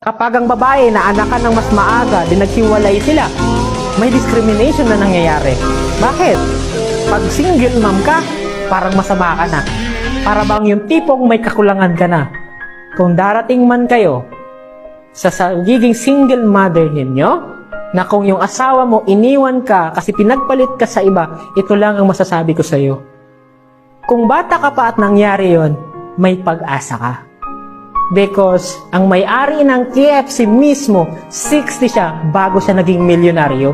Kapag ang babae na anakan ng mas maaga, din naghiwalay sila, may discrimination na nangyayari. Bakit? Pag single mom ka, parang masama ka na. Para bang yung tipong may kakulangan ka na. Kung darating man kayo sa giging single mother ninyo, na kung yung asawa mo iniwan ka kasi pinagpalit ka sa iba, ito lang ang masasabi ko sa iyo. Kung bata ka pa at nangyari yon, may pag-asa ka. Because ang may-ari ng KFC mismo, 60 siya bago siya naging milyonaryo.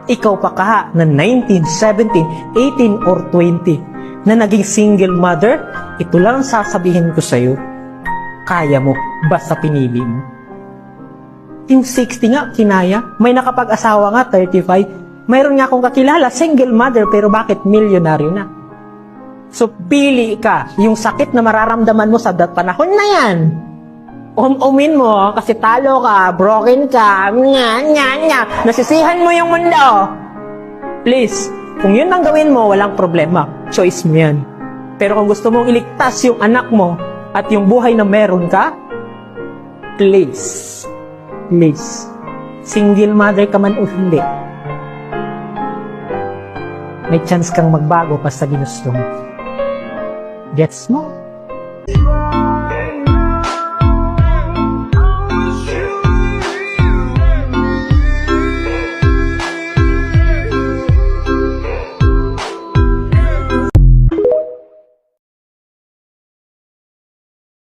Ikaw pa ka na 19, 17, 18, or 20 na naging single mother, ito lang sasabihin ko sa'yo. Kaya mo, basta pinili mo. Yung 60 nga, kinaya. May nakapag-asawa nga, 35. Mayroon nga akong kakilala, single mother, pero bakit milyonaryo na? So, pili ka. Yung sakit na mararamdaman mo sa panahon na yan, umin mo kasi talo ka, broken ka, nasisihan mo yung mundo. Please, kung yun ang gawin mo, walang problema. Choice mo yan. Pero kung gusto mong iligtas yung anak mo at yung buhay na meron ka, please, single mother ka man o hindi, may chance kang magbago basta ginusto mo. Gets mo?